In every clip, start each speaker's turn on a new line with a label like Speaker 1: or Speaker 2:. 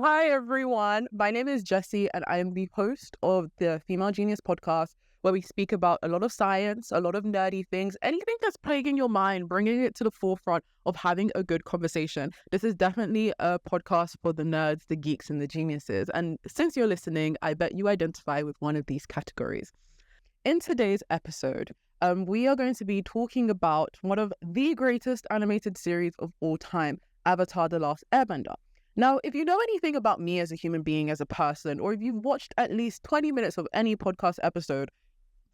Speaker 1: Hi everyone, my name is Jesi and I am the host of the Female Genius podcast where we speak about a lot of science, a lot of nerdy things, anything that's plaguing your mind, bringing it to the forefront of having a good conversation. This is definitely a podcast for the nerds, the geeks, and the geniuses. And since you're listening, I bet you identify with one of these categories. In today's episode, we are going to be talking about one of the greatest animated series of all time, Avatar: The Last Airbender. Now, if you know anything about me as a human being, as a person, or if you've watched at least 20 minutes of any podcast episode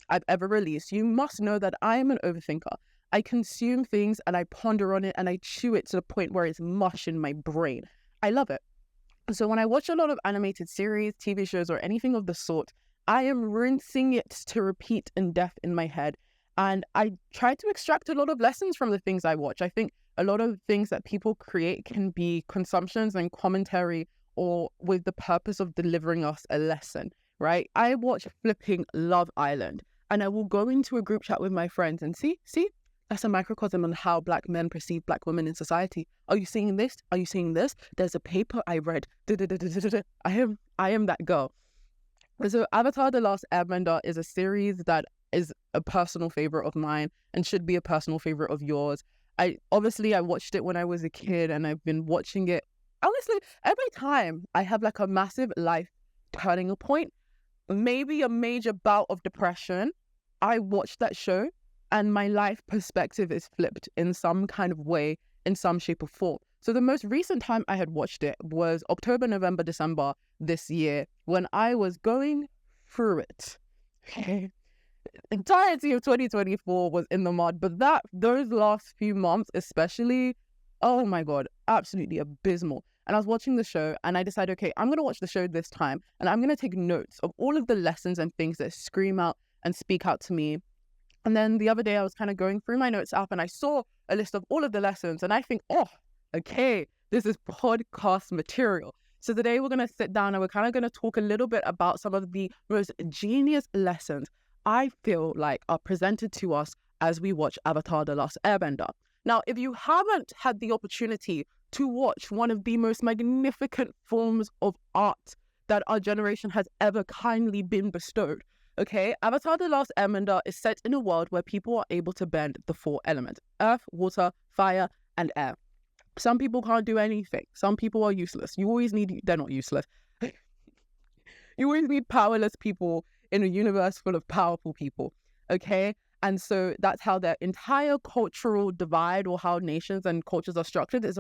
Speaker 1: I've ever released, you must know that I am an overthinker. I consume things and I ponder on it and I chew it to the point where it's mush in my brain. I love it. So when I watch a lot of animated series, TV shows, or anything of the sort, I am rinsing it to repeat in depth in my head. And I try to extract a lot of lessons from the things I watch. I think a lot of things that people create can be consumptions and commentary or with the purpose of delivering us a lesson, right? I watch flipping Love Island and I will go into a group chat with my friends and see, that's a microcosm on how Black men perceive Black women in society. Are you seeing this? Are you seeing this? There's a paper I read. I am that girl. So Avatar: The Last Airbender is a series that is a personal favorite of mine and should be a personal favorite of yours. I watched it when I was a kid and I've been watching it. Honestly, every time I have like a massive life turning a point, maybe a major bout of depression, I watch that show and my life perspective is flipped in some kind of way, in some shape or form. So the most recent time I had watched it was October, November, December this year when I was going through it. Okay. Entirety of 2024 was in the mud, but those last few months especially, oh my God, absolutely abysmal. And I was watching the show and I decided, okay, I'm going to watch the show this time and I'm going to take notes of all of the lessons and things that scream out and speak out to me. And then the other day I was kind of going through my notes app and I saw a list of all of the lessons and I think, oh, okay, this is podcast material. So today we're going to sit down and we're kind of going to talk a little bit about some of the most genius lessons I feel like are presented to us as we watch Avatar: The Last Airbender. Now, if you haven't had the opportunity to watch one of the most magnificent forms of art that our generation has ever kindly been bestowed, okay, Avatar: The Last Airbender is set in a world where people are able to bend the four elements: earth, water, fire, and air. Some people can't do anything. Some people are useless. They're not useless. You always need powerless people in a universe full of powerful people, okay? And so that's how their entire cultural divide or how nations and cultures are structured is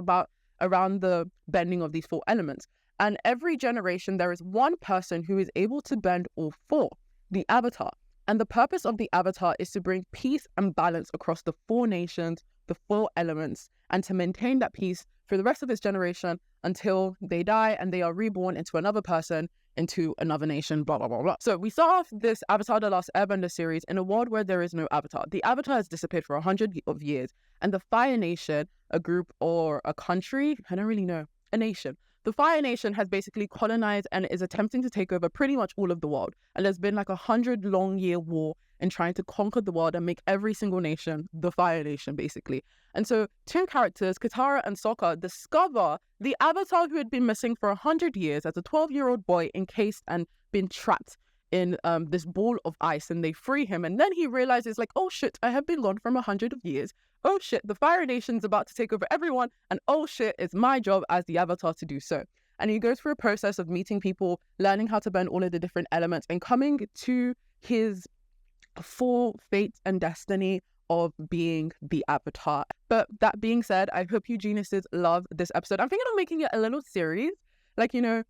Speaker 1: around the bending of these four elements. And every generation, there is one person who is able to bend all four, the Avatar. And the purpose of the Avatar is to bring peace and balance across the four nations, the four elements, and to maintain that peace for the rest of this generation until they die and they are reborn into another person, into another nation, blah, blah, blah, blah. So we start off this Avatar: The Last Airbender series in a world where there is no Avatar. The Avatar has disappeared for 100 of years. And the Fire Nation, a group or a country, I don't really know, a nation. The Fire Nation has basically colonized and is attempting to take over pretty much all of the world. And there's been like 100-long-year war in trying to conquer the world and make every single nation the Fire Nation, basically. And so two characters, Katara and Sokka, discover the Avatar who had been missing for 100 years as a 12-year-old boy encased and been trapped in this ball of ice, and they free him. And then he realizes like, oh shit, I have been gone from 100 years. Oh shit, the Fire Nation's about to take over everyone. And oh shit, it's my job as the Avatar to do so. And he goes through a process of meeting people, learning how to bend all of the different elements and coming to his full fate and destiny of being the Avatar. But that being said, I hope you geniuses love this episode. I'm thinking of making it a little series, like, the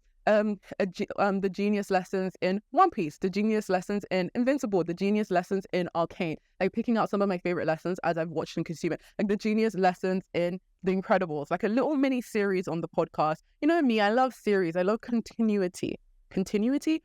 Speaker 1: genius lessons in One Piece, the genius lessons in Invincible, the genius lessons in Arcane, like picking out some of my favorite lessons as I've watched and consumed it, like the genius lessons in The Incredibles, like a little mini series on the podcast. You know me, I love series. I love continuity. Continuity?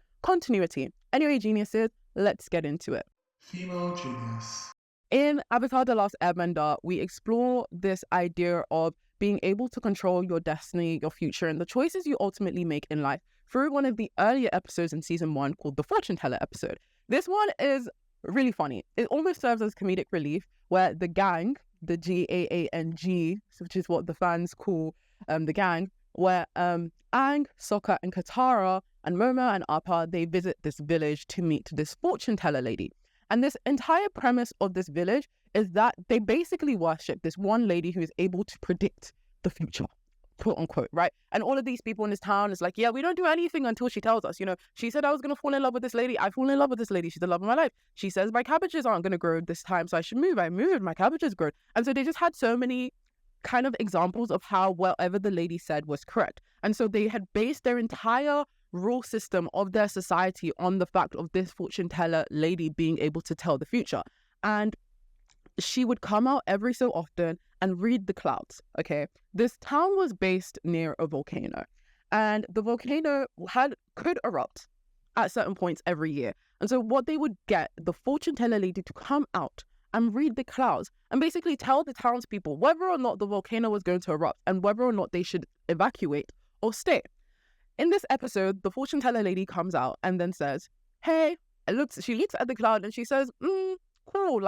Speaker 1: Anyway, geniuses, let's get into it.
Speaker 2: Female Genius.
Speaker 1: In Avatar: The Last Airbender, we explore this idea of being able to control your destiny, your future, and the choices you ultimately make in life through one of the earlier episodes in season 1 called the Fortune Teller episode. This one is really funny. It almost serves as comedic relief where the gang, the GAANG, which is what the fans call the gang, where Aang, Sokka, and Katara, and Momo and Appa, they visit this village to meet this fortune teller lady. And this entire premise of this village is that they basically worship this one lady who is able to predict the future, quote unquote, right? And all of these people in this town is like, yeah, we don't do anything until she tells us. She said I was going to fall in love with this lady. I fall in love with this lady. She's the love of my life. She says my cabbages aren't going to grow this time, so I should move. I moved. My cabbages grow. And so they just had so many kind of examples of how whatever the lady said was correct. And so they had based their entire rule system of their society on the fact of this fortune teller lady being able to tell the future. And she would come out every so often and read the clouds, okay? This town was based near a volcano, and the volcano could erupt at certain points every year. And so what they would get the fortune teller lady to come out and read the clouds and basically tell the townspeople whether or not the volcano was going to erupt and whether or not they should evacuate or stay. In this episode, the fortune teller lady comes out and then says, hey, she looks at the cloud and she says, cool,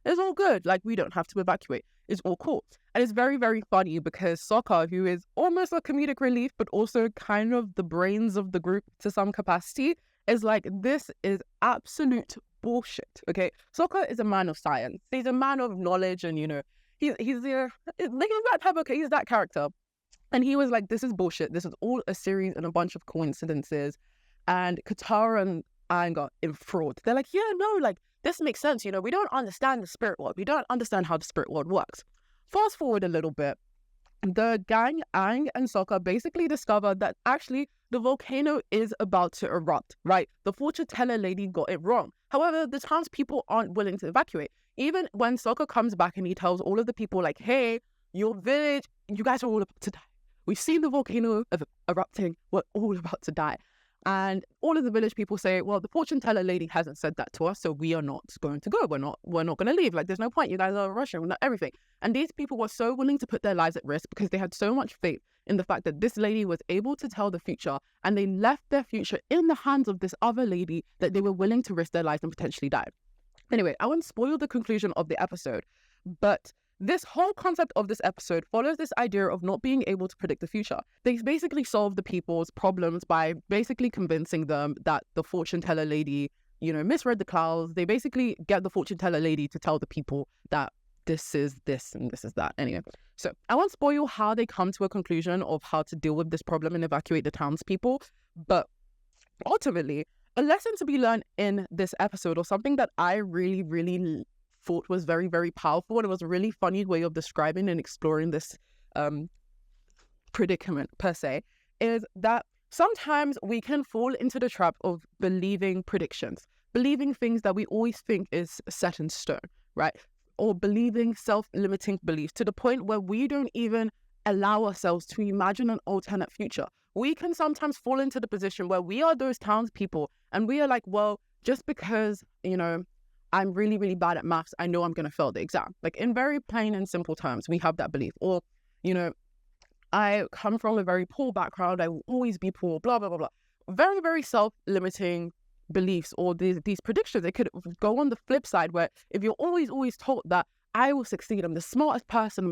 Speaker 1: it's all good. We don't have to evacuate. It's all cool. And it's very, very funny because Sokka, who is almost a comedic relief, but also kind of the brains of the group to some capacity, is like, this is absolute bullshit, okay? Sokka is a man of science. He's a man of knowledge and, he's that character. And he was like, this is bullshit. This is all a series and a bunch of coincidences. And Katara and Aang got enthralled. They're like, yeah, no, this makes sense. We don't understand the spirit world. We don't understand how the spirit world works. Fast forward a little bit. The gang, Aang and Sokka, basically discover that actually the volcano is about to erupt, right? The fortune teller lady got it wrong. However, the townspeople aren't willing to evacuate. Even when Sokka comes back and he tells all of the people hey, your village, you guys are all about to die. We've seen the volcano erupting. We're all about to die. And all of the village people say, well, the fortune teller lady hasn't said that to us, so we are not going to go. We're not going to leave. There's no point. You guys are rushing. We're not everything. And these people were so willing to put their lives at risk because they had so much faith in the fact that this lady was able to tell the future, and they left their future in the hands of this other lady that they were willing to risk their lives and potentially die. Anyway, I won't spoil the conclusion of the episode, but this whole concept of this episode follows this idea of not being able to predict the future. They basically solve the people's problems by basically convincing them that the fortune teller lady, misread the clouds. They basically get the fortune teller lady to tell the people that this is this and this is that. Anyway, so I won't spoil how they come to a conclusion of how to deal with this problem and evacuate the townspeople. But ultimately, a lesson to be learned in this episode, or something that I really, really thought was very, very powerful, and it was a really funny way of describing and exploring this predicament per se, is that sometimes we can fall into the trap of believing predictions, believing things that we always think is set in stone, right? Or believing self-limiting beliefs to the point where we don't even allow ourselves to imagine an alternate future. We can sometimes fall into the position where we are those townspeople and we are like, well, just because, I'm really, really bad at maths, I know I'm going to fail the exam. In very plain and simple terms, we have that belief. Or, I come from a very poor background, I will always be poor, blah, blah, blah, blah. Very, very self-limiting beliefs or these predictions. It could go on the flip side where if you're always taught that I will succeed, I'm the smartest person,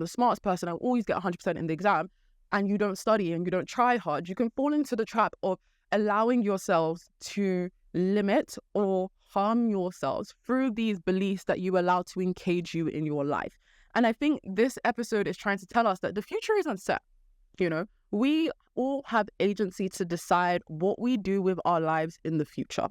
Speaker 1: I'll always get 100% in the exam, and you don't study and you don't try hard, you can fall into the trap of allowing yourselves to limit or harm yourselves through these beliefs that you allow to engage you in your life. And I think this episode is trying to tell us that the future isn't set. We all have agency to decide what we do with our lives in the future.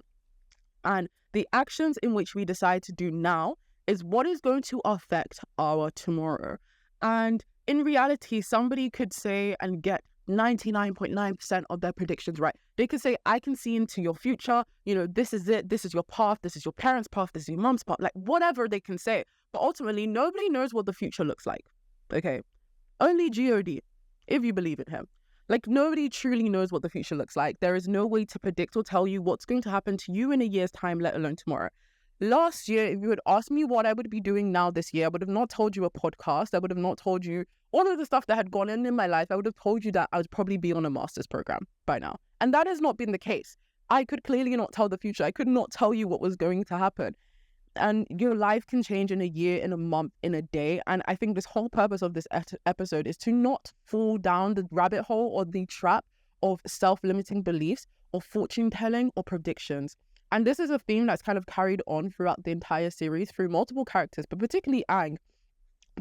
Speaker 1: And the actions in which we decide to do now is what is going to affect our tomorrow. And in reality, somebody could say and get 99.9% of their predictions right. They could say, I can see into your future, this is it, this is your path, this is your parents' path, this is your mom's path, whatever they can say. But ultimately, nobody knows what the future looks like, okay? Only God, if you believe in him. Nobody truly knows what the future looks like. There is no way to predict or tell you what's going to happen to you in a year's time, let alone tomorrow. Last year, if you had asked me what I would be doing now this year, I would have not told you a podcast. I would have not told you all of the stuff that had gone in my life. I would have told you that I would probably be on a master's program by now. And that has not been the case. I could clearly not tell the future. I could not tell you what was going to happen. And your life can change in a year, in a month, in a day. And I think this whole purpose of this episode is to not fall down the rabbit hole or the trap of self-limiting beliefs or fortune telling or predictions. And this is a theme that's kind of carried on throughout the entire series through multiple characters, but particularly Aang,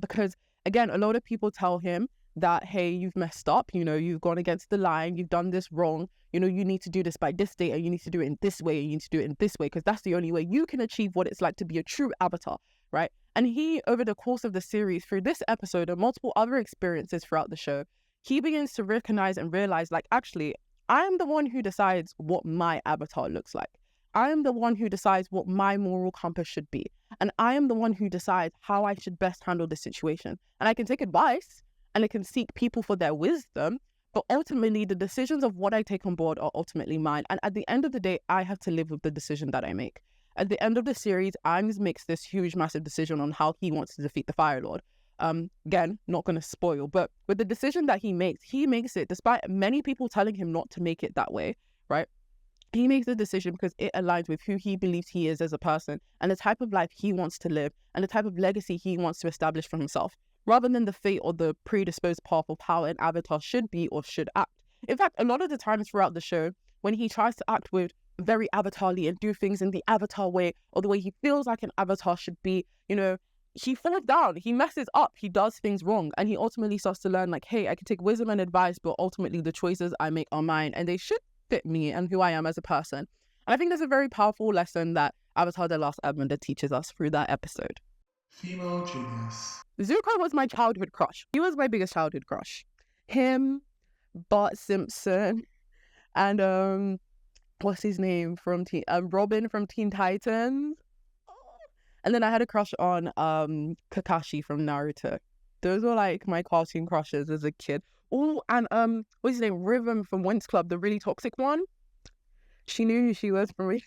Speaker 1: because again, a lot of people tell him that, hey, you've messed up, you've gone against the line, you've done this wrong, you need to do this by this date, and you need to do it in this way, and you need to do it in this way, because that's the only way you can achieve what it's like to be a true avatar, right? And he, over the course of the series, through this episode and multiple other experiences throughout the show, he begins to recognize and realize, like, actually, I am the one who decides what my avatar looks like. I am the one who decides what my moral compass should be. And I am the one who decides how I should best handle the situation. And I can take advice and I can seek people for their wisdom, but ultimately the decisions of what I take on board are ultimately mine. And at the end of the day, I have to live with the decision that I make. At the end of the series, Aang makes this huge, massive decision on how he wants to defeat the Fire Lord. Again, not going to spoil, but with the decision that he makes it despite many people telling him not to make it that way, right? He makes the decision because it aligns with who he believes he is as a person and the type of life he wants to live and the type of legacy he wants to establish for himself, rather than the fate or the predisposed path of how an avatar should be or should act. In fact, a lot of the times throughout the show, when he tries to act with very avatar-ly and do things in the avatar way or the way he feels like an avatar should be, he falls down, he messes up, he does things wrong, and he ultimately starts to learn, like, hey, I can take wisdom and advice, but ultimately the choices I make are mine, and they should fit me and who I am as a person. And I think there's a very powerful lesson that Avatar: The Last Airbender teaches us through that episode.
Speaker 2: Female genius.
Speaker 1: Zuko was my childhood crush. He was my biggest childhood crush. Him, Bart Simpson, and what's his name from Robin from Teen Titans. And then I had a crush on Kakashi from Naruto. Those were like my cartoon crushes as a kid. Oh, and what's his name? Rhythm from Winx Club, the really toxic one. She knew who she was from me.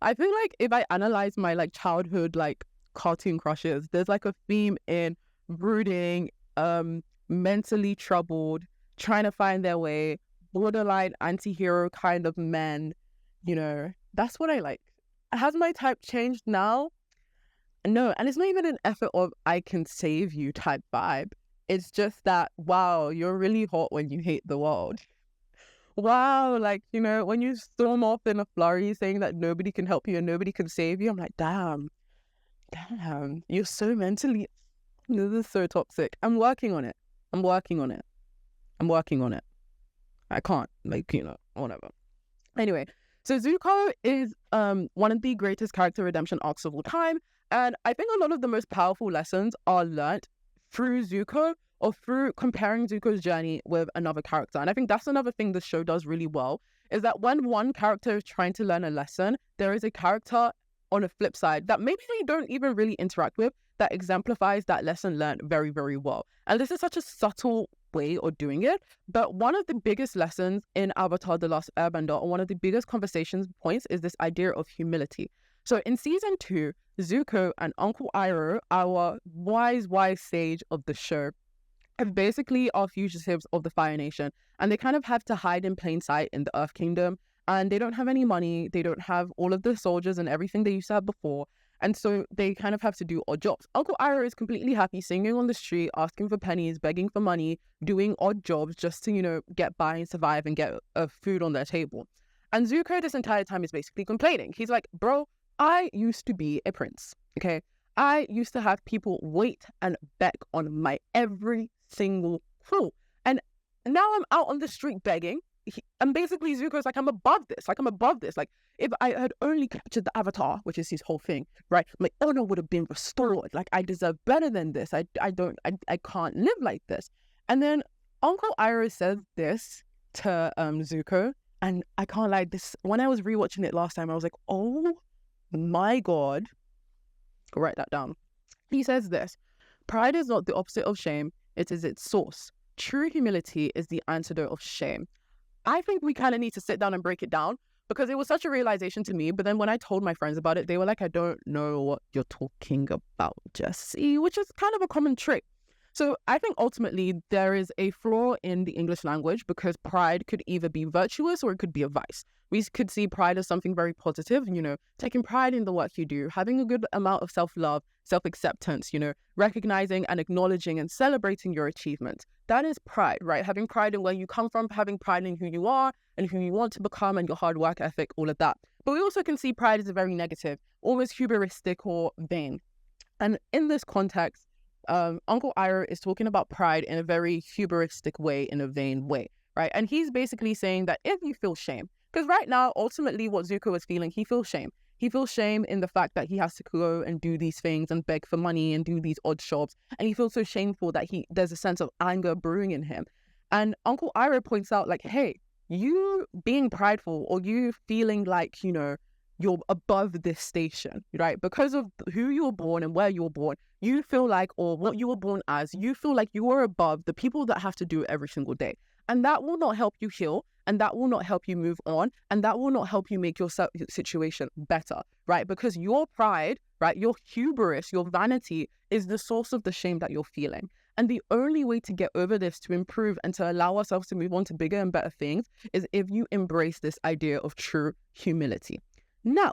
Speaker 1: I feel like if I analyze my like childhood like cartoon crushes, there's like a theme in brooding, mentally troubled, trying to find their way, borderline anti-hero kind of men. That's what I like. Has my type changed now? No, and it's not even an effort of I can save you type vibe. It's just that, wow, you're really hot when you hate the world. Wow, like, when you storm off in a flurry saying that nobody can help you and nobody can save you, I'm like, damn, you're so mentally, this is so toxic. I'm working on it. I can't, whatever. Anyway, so Zuko is one of the greatest character redemption arcs of all time. And I think a lot of the most powerful lessons are learnt through Zuko or through comparing Zuko's journey with another character. And I think that's another thing the show does really well, is that when one character is trying to learn a lesson, there is a character on the flip side that maybe they don't even really interact with that exemplifies that lesson learned very, very well. And this is such a subtle way of doing it, but one of the biggest lessons in Avatar: The Last Airbender, or one of the biggest conversation points, is this idea of humility. So in season 2, Zuko and Uncle Iroh, our wise sage of the show, and basically are fugitives of the Fire Nation, and they kind of have to hide in plain sight in the Earth Kingdom, and they don't have any money, they don't have all of the soldiers and everything they used to have before, and so they kind of have to do odd jobs. Uncle Iroh is completely happy singing on the street, asking for pennies, begging for money, doing odd jobs just to, get by and survive and get food on their table. And Zuko this entire time is basically complaining. He's like, bro, I used to be a prince, okay? I used to have people wait and beg on my every single clue. And now I'm out on the street begging. And basically Zuko's like, I'm above this. Like, if I had only captured the Avatar, which is his whole thing, right? My honor would have been restored. Like, I deserve better than this. I can't live like this. And then Uncle Iroh says this to Zuko. And I can't lie, this, when I was rewatching it last time, I was like, oh my God. Write that down. He says this: pride is not the opposite of shame, it is its source. True humility is the antidote of shame. I think we kind of need to sit down and break it down, because it was such a realization to me. But then when I told my friends about it, they were like, I don't know what you're talking about, Jesi, which is kind of a common trick. So I think ultimately there is a flaw in the English language because pride could either be virtuous or it could be a vice. We could see pride as something very positive, taking pride in the work you do, having a good amount of self-love, self-acceptance, recognizing and acknowledging and celebrating your achievements. That is pride, right? Having pride in where you come from, having pride in who you are and who you want to become and your hard work ethic, all of that. But we also can see pride as a very negative, almost hubristic or vain. And in this context, Uncle Iroh is talking about pride in a very hubristic way, in a vain way, right? And he's basically saying that if you feel shame, because right now, ultimately what Zuko is feeling, he feels shame. He feels shame in the fact that he has to go and do these things and beg for money and do these odd jobs. And he feels so shameful that there's a sense of anger brewing in him. And Uncle Iroh points out like, hey, you being prideful or you feeling like, you're above this station, right? Because of who you were born and where you were born, you feel like, or what you were born as, you feel like you are above the people that have to do it every single day. And that will not help you heal, and that will not help you move on, and that will not help you make your situation better, right? Because your pride, right, your hubris, your vanity is the source of the shame that you're feeling. And the only way to get over this, to improve and to allow ourselves to move on to bigger and better things is if you embrace this idea of true humility. Now,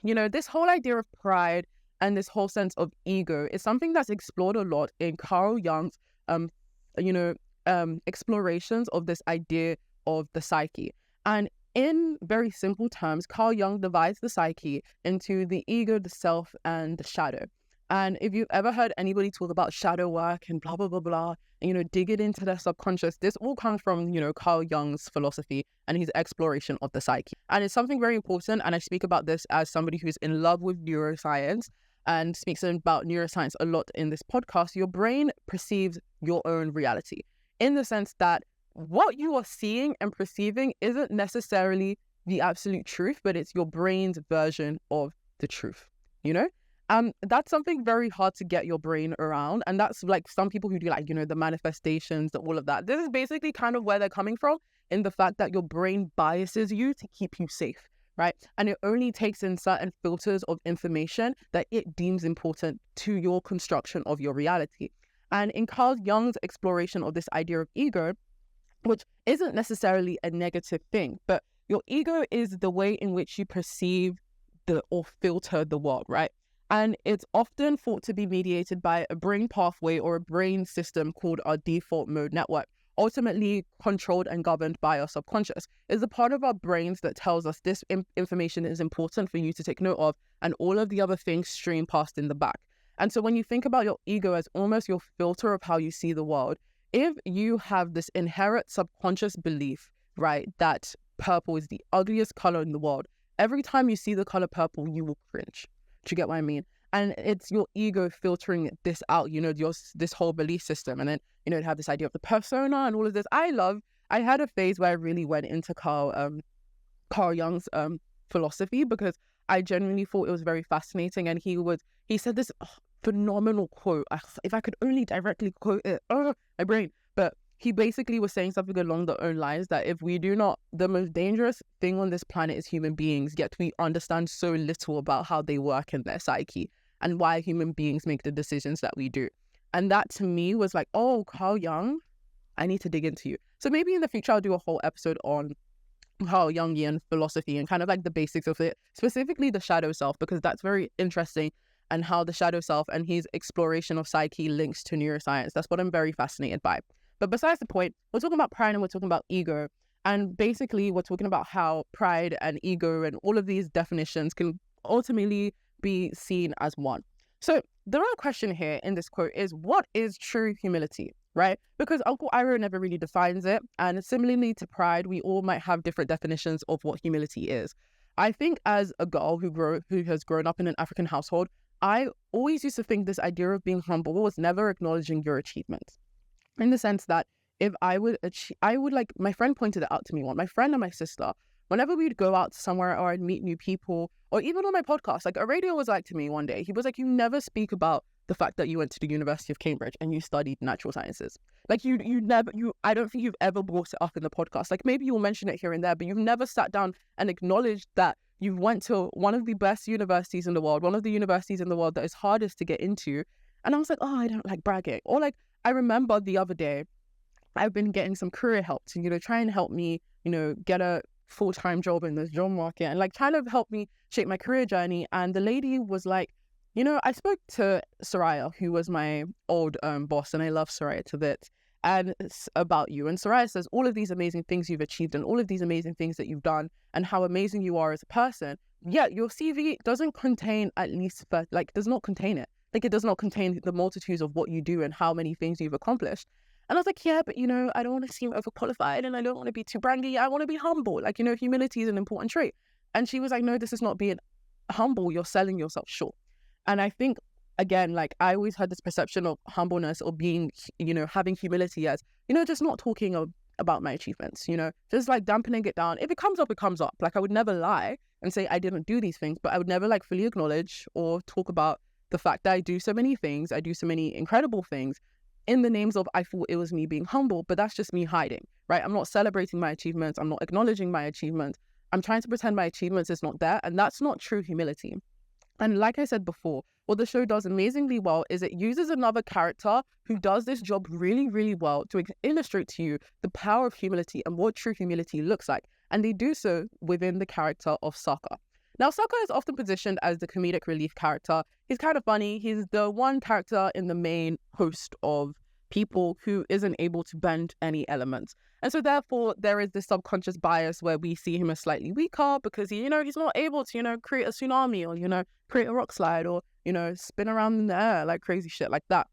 Speaker 1: this whole idea of pride and this whole sense of ego is something that's explored a lot in Carl Jung's, explorations of this idea of the psyche. And in very simple terms, Carl Jung divides the psyche into the ego, the self, and the shadow. And if you've ever heard anybody talk about shadow work and blah, blah, blah, blah, and, dig it into their subconscious, this all comes from, Carl Jung's philosophy and his exploration of the psyche. And it's something very important. And I speak about this as somebody who's in love with neuroscience and speaks about neuroscience a lot in this podcast. Your brain perceives your own reality in the sense that what you are seeing and perceiving isn't necessarily the absolute truth, but it's your brain's version of the truth, That's something very hard to get your brain around. And that's like some people who do like, the manifestations, all of that. This is basically kind of where they're coming from in the fact that your brain biases you to keep you safe, right? And it only takes in certain filters of information that it deems important to your construction of your reality. And in Carl Jung's exploration of this idea of ego, which isn't necessarily a negative thing, but your ego is the way in which you perceive or filter the world, right? And it's often thought to be mediated by a brain pathway or a brain system called our default mode network, ultimately controlled and governed by our subconscious. It's a part of our brains that tells us this information is important for you to take note of, and all of the other things stream past in the back. And so when you think about your ego as almost your filter of how you see the world, if you have this inherent subconscious belief, right, that purple is the ugliest color in the world, every time you see the color purple, you will cringe. Do you get what I mean? And it's your ego filtering this out, this whole belief system. And then, it have this idea of the persona and all of this. I had a phase where I really went into Carl Jung's philosophy because I genuinely thought it was very fascinating. And he said this phenomenal quote. If I could only directly quote it, my brain. But he basically was saying something along the own lines that if we do not, the most dangerous thing on this planet is human beings, yet we understand so little about how they work in their psyche and why human beings make the decisions that we do. And that to me was like, oh, Carl Jung, I need to dig into you. So maybe in the future, I'll do a whole episode on Carl Jungian philosophy and kind of like the basics of it, specifically the shadow self, because that's very interesting, and how the shadow self and his exploration of psyche links to neuroscience. That's what I'm very fascinated by. But besides the point, we're talking about pride and we're talking about ego. And basically, we're talking about how pride and ego and all of these definitions can ultimately be seen as one. So the real question here in this quote is, what is true humility, right? Because Uncle Iroh never really defines it. And similarly to pride, we all might have different definitions of what humility is. I think as a girl who has grown up in an African household, I always used to think this idea of being humble was never acknowledging your achievements. In the sense that if I would like, my friend pointed it out to me my friend and my sister, whenever we'd go out somewhere or I'd meet new people, or even on my podcast, like a radio was like to me one day, he was like, you never speak about the fact that you went to the University of Cambridge and you studied natural sciences. Like I don't think you've ever brought it up in the podcast. Like maybe you'll mention it here and there, but you've never sat down and acknowledged that you went to one of the best universities in the world, one of the universities in the world that is hardest to get into, And I was like, oh, I don't like bragging. Or like, I remember the other day, I've been getting some career help to, try and help me, get a full-time job in this job market and like trying to help me shape my career journey. And the lady was like, I spoke to Soraya, who was my old boss, and I love Soraya to bits, and it's about you. And Soraya says all of these amazing things you've achieved and all of these amazing things that you've done and how amazing you are as a person. Yet your CV doesn't contain does not contain it. Like, it does not contain the multitudes of what you do and how many things you've accomplished. And I was like, yeah, but, I don't want to seem overqualified and I don't want to be too braggy. I want to be humble. Like, humility is an important trait. And she was like, no, this is not being humble. You're selling yourself short. And I think, again, like, I always had this perception of humbleness or being, having humility as, just not talking about my achievements, just like dampening it down. If it comes up, it comes up. Like, I would never lie and say I didn't do these things, but I would never like fully acknowledge or talk about the fact that I do so many things. I do so many incredible things in the names of I thought it was me being humble, but that's just me hiding, right? I'm not celebrating my achievements. I'm not acknowledging my achievements. I'm trying to pretend my achievements is not there, and that's not true humility. And like I said before, what the show does amazingly well is it uses another character who does this job really, really well to illustrate to you the power of humility and what true humility looks like. And they do so within the character of Sokka. Now, Sokka is often positioned as the comedic relief character. He's kind of funny. He's the one character in the main host of people who isn't able to bend any elements. And so therefore, there is this subconscious bias where we see him as slightly weaker because he's not able to, create a tsunami or, create a rock slide or, spin around in the air, like crazy shit like that.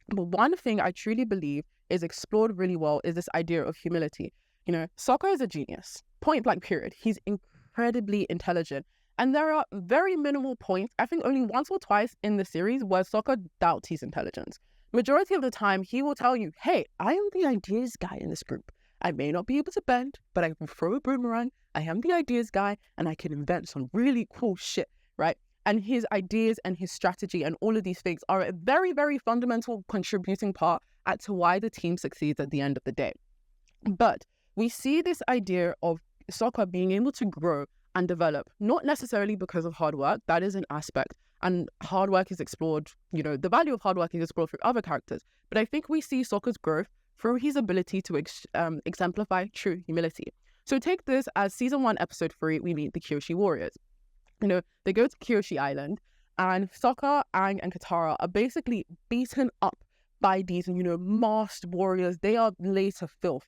Speaker 1: But one thing I truly believe is explored really well is this idea of humility. Sokka is a genius, point blank period. He's incredibly intelligent. And there are very minimal points, I think only once or twice in the series, where Sokka doubts his intelligence. Majority of the time, he will tell you, hey, I am the ideas guy in this group. I may not be able to bend, but I can throw a boomerang. I am the ideas guy, and I can invent some really cool shit, right? And his ideas and his strategy and all of these things are a very, very fundamental contributing part as to why the team succeeds at the end of the day. But we see this idea of Sokka being able to grow and develop, not necessarily because of hard work. That is an aspect. And hard work is explored, the value of hard work is explored through other characters. But I think we see Sokka's growth through his ability to exemplify true humility. So take this as season 1, episode 3, we meet the Kyoshi warriors. They go to Kyoshi Island and Sokka, Aang, and Katara are basically beaten up by these, masked warriors. They are laid to filth.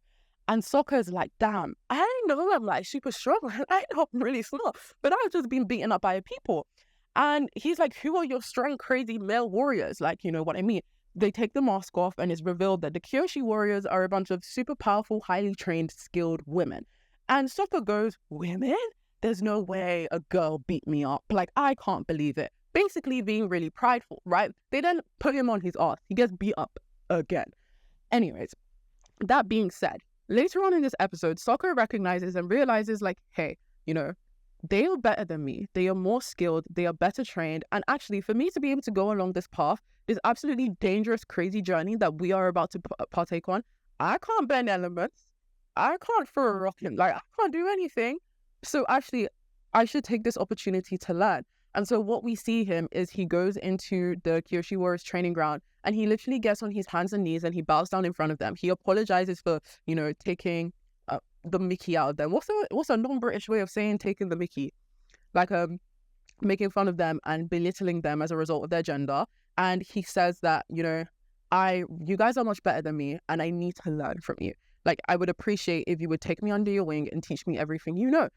Speaker 1: And Sokka is like, damn, I know I'm like super strong. I know I'm really smart, but I've just been beaten up by people. And he's like, who are your strong, crazy male warriors? Like, you know what I mean? They take the mask off and it's revealed that the Kyoshi warriors are a bunch of super powerful, highly trained, skilled women. And Sokka goes, women? There's no way a girl beat me up. Like, I can't believe it. Basically being really prideful, right? They then put him on his ass. He gets beat up again. Anyways, that being said, later on in this episode, Sokka recognizes and realizes like, hey, they are better than me. They are more skilled. They are better trained. And actually, for me to be able to go along this path, this absolutely dangerous, crazy journey that we are about to partake on, I can't bend elements. I can't throw a rocket. Like, I can't do anything. So actually, I should take this opportunity to learn. And so what we see him is he goes into the Kyoshi Warriors training ground and he literally gets on his hands and knees and he bows down in front of them. He apologizes for, taking the Mickey out of them. What's a non-British way of saying taking the Mickey? Like making fun of them and belittling them as a result of their gender. And he says that, you guys are much better than me and I need to learn from you. Like, I would appreciate if you would take me under your wing and teach me everything you know.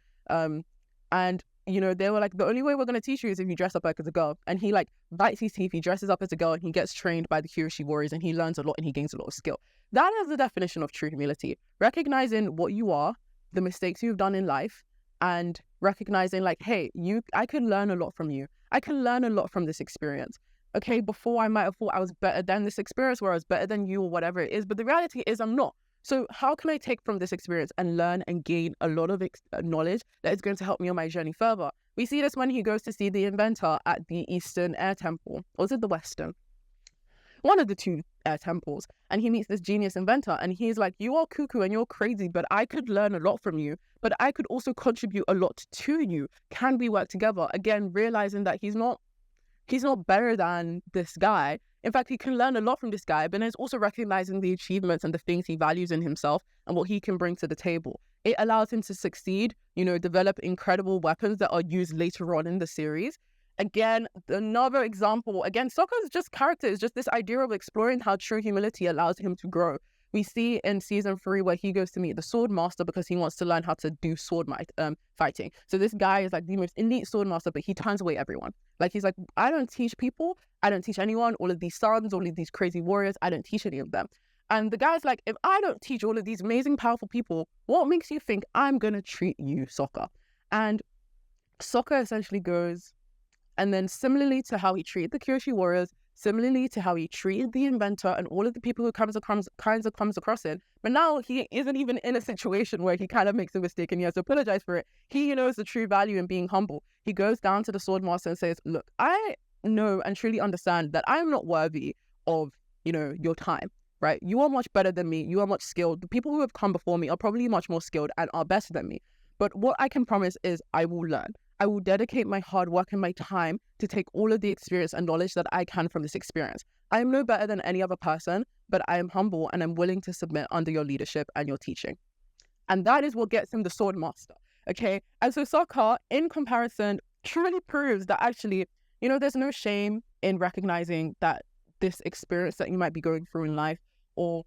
Speaker 1: And they were like, the only way we're going to teach you is if you dress up like as a girl. And he like bites his teeth, he dresses up as a girl and he gets trained by the Kyoshi warriors and he learns a lot and he gains a lot of skill. That is the definition of true humility. Recognizing what you are, the mistakes you've done in life, and recognizing like, hey, I can learn a lot from you. I can learn a lot from this experience. Okay, before I might have thought I was better than this experience where I was better than you or whatever it is, but the reality is I'm not. So how can I take from this experience and learn and gain a lot of knowledge that is going to help me on my journey further? We see this when he goes to see the inventor at the Eastern Air Temple. Or is it the Western? One of the two air temples. And he meets this genius inventor and he's like, you are cuckoo and you're crazy, but I could learn a lot from you, but I could also contribute a lot to you. Can we work together? Again, realizing that he's not better than this guy In fact, he can learn a lot from this guy, but then it's also recognizing the achievements and the things he values in himself and what he can bring to the table. It allows him to succeed, develop incredible weapons that are used later on in the series. Again, another example, Sokka's just character is just this idea of exploring how true humility allows him to grow. We see in season 3 where he goes to meet the sword master because he wants to learn how to do fighting. So this guy is like the most elite sword master, but he turns away everyone. Like, he's like, I don't teach people. I don't teach anyone. All of these sons, all of these crazy warriors, I don't teach any of them. And the guy's like, if I don't teach all of these amazing, powerful people, what makes you think I'm going to treat you, Sokka? And Sokka essentially goes, and then similarly to how he treated the Kyoshi warriors, similarly to how he treated the inventor and all of the people who comes across it, but now he isn't even in a situation where he kind of makes a mistake and he has to apologize for it. He knows the true value in being humble. He goes down to the sword master and says, look, I know and truly understand that I am not worthy of, your time, right? You are much better than me. You are much skilled. The people who have come before me are probably much more skilled and are better than me. But what I can promise is I will learn. I will dedicate my hard work and my time to take all of the experience and knowledge that I can from this experience. I am no better than any other person, but I am humble and I'm willing to submit under your leadership and your teaching. And that is what gets him the sword master, okay? And so Sokka, in comparison, truly proves that actually, there's no shame in recognizing that this experience that you might be going through in life, or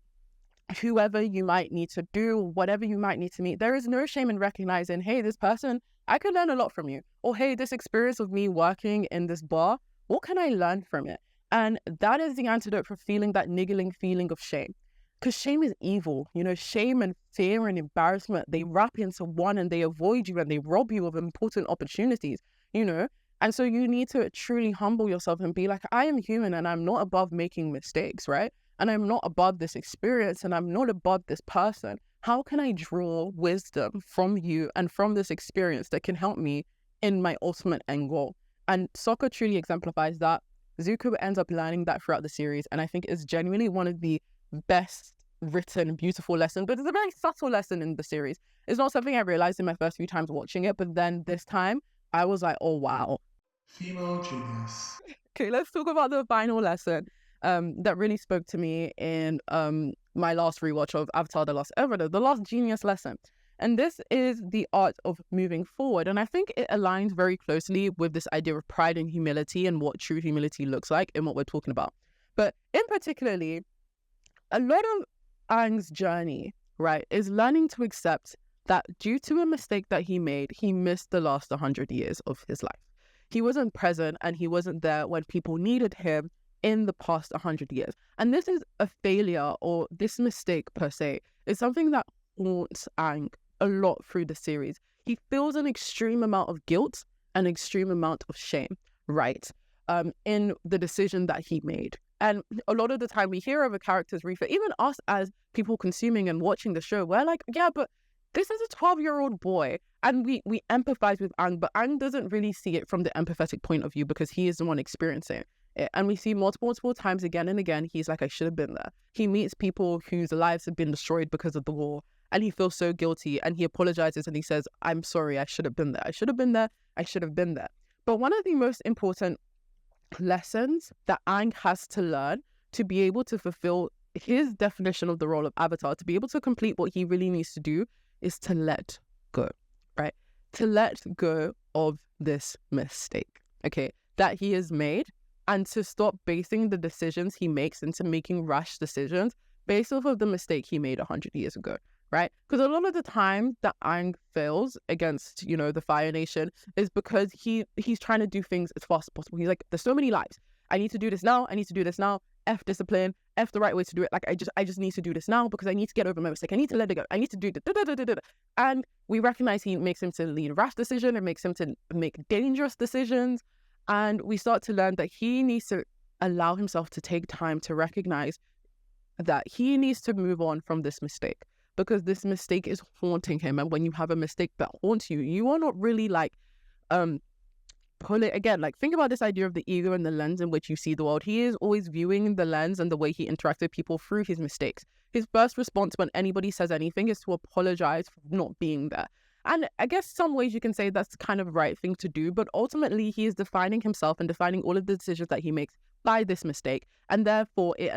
Speaker 1: whoever you might need to do, whatever you might need to meet, there is no shame in recognizing, hey, this person, I could learn a lot from you. Or, hey, this experience of me working in this bar, what can I learn from it? And that is the antidote for feeling that niggling feeling of shame. Because shame is evil. Shame and fear and embarrassment, they wrap into one and they avoid you and they rob you of important opportunities, And so you need to truly humble yourself and be like, I am human and I'm not above making mistakes, right? And I'm not above this experience and I'm not above this person. How can I draw wisdom from you and from this experience that can help me in my ultimate end goal? And Sokka truly exemplifies that. Zuko ends up learning that throughout the series, and I think it's genuinely one of the best written, beautiful lessons, but it's a very subtle lesson in the series. It's not something I realized in my first few times watching it, but then this time, I was like, oh, wow.
Speaker 2: Female genius.
Speaker 1: Okay, let's talk about the final lesson that really spoke to me in my last rewatch of Avatar: The Last Airbender, the last genius lesson. And this is the art of moving forward. And I think it aligns very closely with this idea of pride and humility and what true humility looks like and what we're talking about. But in particularly, a lot of Aang's journey, right, is learning to accept that due to a mistake that he made, he missed the last 100 years of his life. He wasn't present and he wasn't there when people needed him in the past 100 years. And this is a failure, or this mistake per se, is something that haunts Aang a lot through the series. He feels an extreme amount of guilt, an extreme amount of shame, right, in the decision that he made. And a lot of the time we hear of a character's refer, even us as people consuming and watching the show, we're like, yeah, but this is a 12-year-old boy. And we empathize with Aang, but Aang doesn't really see it from the empathetic point of view because he is the one experiencing it. And we see multiple times again and again, he's like, I should have been there. He meets people whose lives have been destroyed because of the war, and he feels so guilty, and he apologizes and he says, I'm sorry, I should have been there. I should have been there. I should have been there. But one of the most important lessons that Aang has to learn to be able to fulfill his definition of the role of Avatar, to be able to complete what he really needs to do, is to let go, right? To let go of this mistake, okay, that he has made, and to stop basing the decisions he makes into making rash decisions based off of the mistake he made 100 years ago, right? Because a lot of the time that Aang fails against, the Fire Nation is because he's trying to do things as fast as possible. He's like, there's so many lives. I need to do this now. I need to do this now. F discipline. F the right way to do it. Like, I just need to do this now because I need to get over my mistake. I need to let it go. I need to do it. And we recognize he makes him to lead rash decision and makes him to make dangerous decisions. And we start to learn that he needs to allow himself to take time to recognize that he needs to move on from this mistake, because this mistake is haunting him. And when you have a mistake that haunts you, you are not really like, pull it again. Like, think about this idea of the ego and the lens in which you see the world. He is always viewing the lens and the way he interacts with people through his mistakes. His first response when anybody says anything is to apologize for not being there. And I guess some ways you can say that's kind of the right thing to do, but ultimately he is defining himself and defining all of the decisions that he makes by this mistake, and therefore it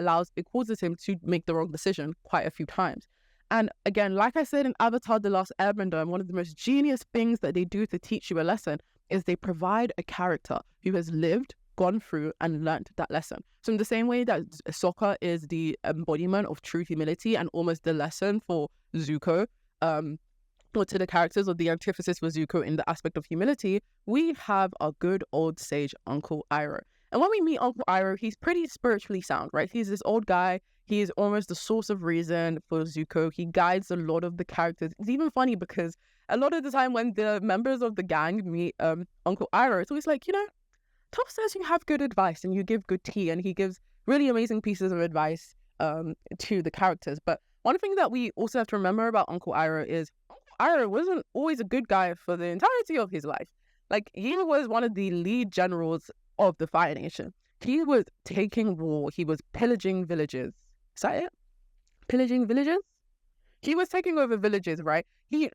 Speaker 1: causes him to make the wrong decision quite a few times. And again, like I said in Avatar: The Last Airbender, one of the most genius things that they do to teach you a lesson is they provide a character who has lived, gone through, and learned that lesson. So in the same way that Sokka is the embodiment of true humility and almost the lesson for Zuko, or to the characters, or the antithesis for Zuko in the aspect of humility, we have our good old sage Uncle Iroh. And when we meet Uncle Iroh, he's pretty spiritually sound, right? He's this old guy. He is almost the source of reason for Zuko. He guides a lot of the characters. It's even funny because a lot of the time when the members of the gang meet Uncle Iroh, it's always like, Toph says you have good advice and you give good tea, and he gives really amazing pieces of advice to the characters. But one thing that we also have to remember about Uncle Iroh is Uncle Iroh wasn't always a good guy for the entirety of his life. Like, he was one of the lead generals of the Fire Nation. He was taking war. He was pillaging villages. Is that it? Pillaging villages? He was taking over villages, right? He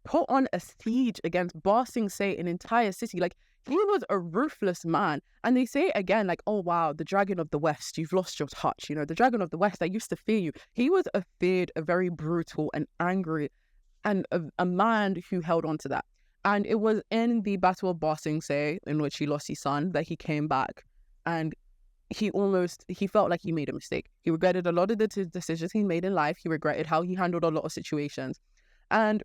Speaker 1: put on a siege against Ba Sing Se, an entire city. Like, he was a ruthless man. And they say again, like, oh, wow, the Dragon of the West, you've lost your touch. The Dragon of the West, I used to fear you. He was a very brutal and angry, and a man who held on to that. And it was in the Battle of Ba Sing Se, in which he lost his son, that he came back. And he felt like he made a mistake. He regretted a lot of the decisions he made in life. He regretted how he handled a lot of situations. And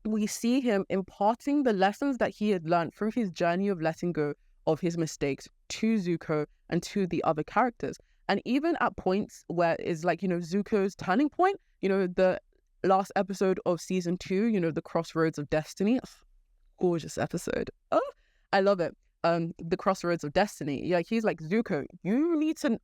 Speaker 1: we see him imparting the lessons that he had learned through his journey of letting go of his mistakes to Zuko and to the other characters. And even at points where it's like, Zuko's turning point, the last episode of season 2, the Crossroads of Destiny. Gorgeous episode. Oh, I love it. The Crossroads of Destiny. Like, he's like, Zuko, you need to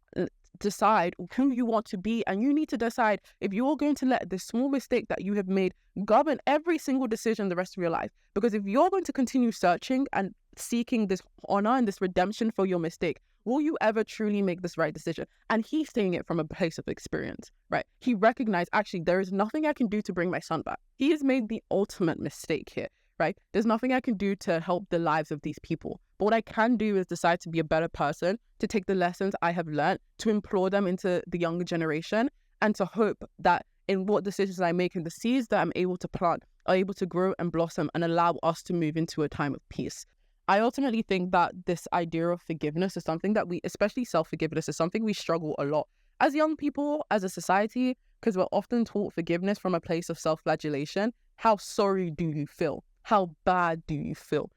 Speaker 1: decide who you want to be, and you need to decide if you're going to let this small mistake that you have made govern every single decision the rest of your life. Because if you're going to continue searching and seeking this honor and this redemption for your mistake, will you ever truly make this right decision? And he's saying it from a place of experience, right? He recognized, actually, there is nothing I can do to bring my son back. He has made the ultimate mistake here, right? There's nothing I can do to help the lives of these people. But what I can do is decide to be a better person, to take the lessons I have learned, to implore them into the younger generation, and to hope that in what decisions I make and the seeds that I'm able to plant are able to grow and blossom and allow us to move into a time of peace. I ultimately think that this idea of forgiveness is something that we, especially self-forgiveness, is something we struggle a lot as young people, as a society, because we're often taught forgiveness from a place of self-flagellation. How sorry do you feel? How bad do you feel?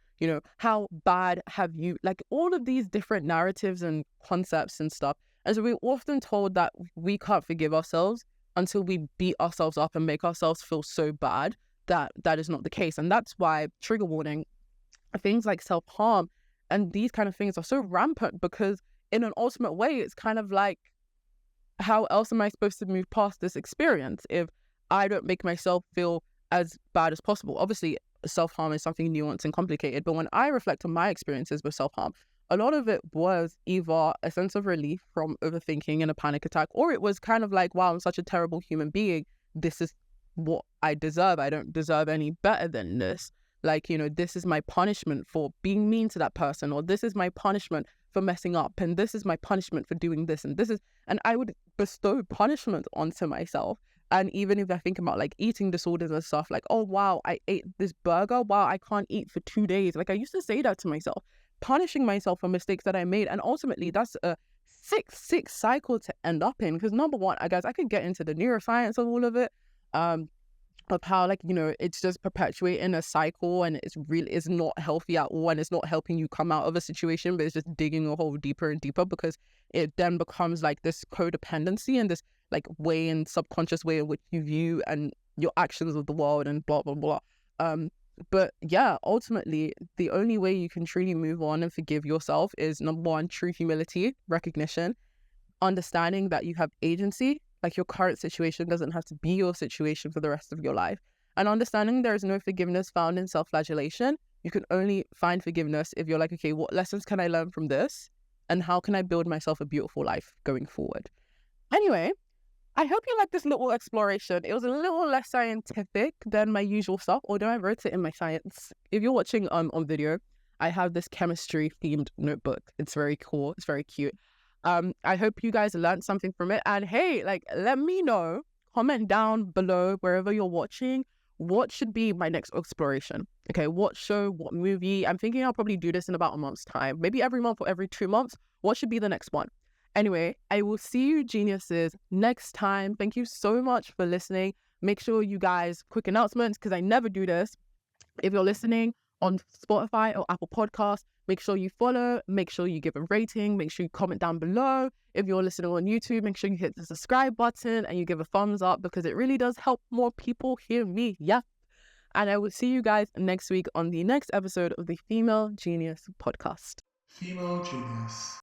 Speaker 1: How bad have you, like, all of these different narratives and concepts and stuff. And so we're often told that we can't forgive ourselves until we beat ourselves up and make ourselves feel so bad that is not the case. And that's why, trigger warning, things like self-harm and these kind of things are so rampant, because in an ultimate way, it's kind of like, how else am I supposed to move past this experience if I don't make myself feel as bad as possible? Obviously, self-harm is something nuanced and complicated, but when I reflect on my experiences with self-harm, a lot of it was either a sense of relief from overthinking and a panic attack, or it was kind of like, wow, I'm such a terrible human being. This is what I deserve. I don't deserve any better than this. Like, this is my punishment for being mean to that person, or this is my punishment for messing up, and this is my punishment for doing this, and I would bestow punishment onto myself. And even if I think about like eating disorders and stuff, like, oh, wow, I ate this burger. Wow, I can't eat for 2 days. Like, I used to say that to myself, punishing myself for mistakes that I made. And ultimately, that's a sick cycle to end up in. Because number one, I guess I could get into the neuroscience of all of it, of how, like, it's just perpetuating a cycle, and it's not healthy at all, and it's not helping you come out of a situation, but it's just digging a hole deeper and deeper, because it then becomes like this codependency and this like way and subconscious way in which you view and your actions of the world and blah, blah, blah. But yeah, ultimately, the only way you can truly move on and forgive yourself is, number one, true humility, recognition, understanding that you have agency. Like, your current situation doesn't have to be your situation for the rest of your life. And understanding there is no forgiveness found in self-flagellation. You can only find forgiveness if you're like, okay, what lessons can I learn from this? And how can I build myself a beautiful life going forward? Anyway, I hope you like this little exploration. It was a little less scientific than my usual stuff, although I wrote it in my science. If you're watching on video, I have this chemistry-themed notebook. It's very cool. It's very cute. I hope you guys learned something from it. And hey, like, let me know, comment down below wherever you're watching, what should be my next exploration. Okay, what show, what movie? I'm thinking I'll probably do this in about a month's time, maybe every month or every 2 months. What should be the next one? Anyway, I will see you geniuses next time. Thank you so much for listening. Make sure you guys, quick announcements, because I never do this. If you're listening on Spotify or Apple Podcasts, make sure you follow, make sure you give a rating, make sure you comment down below. If you're listening on YouTube, make sure you hit the subscribe button and you give a thumbs up, because it really does help more people hear me. Yeah. And I will see you guys next week on the next episode of the Female Genius podcast.
Speaker 2: Female Genius.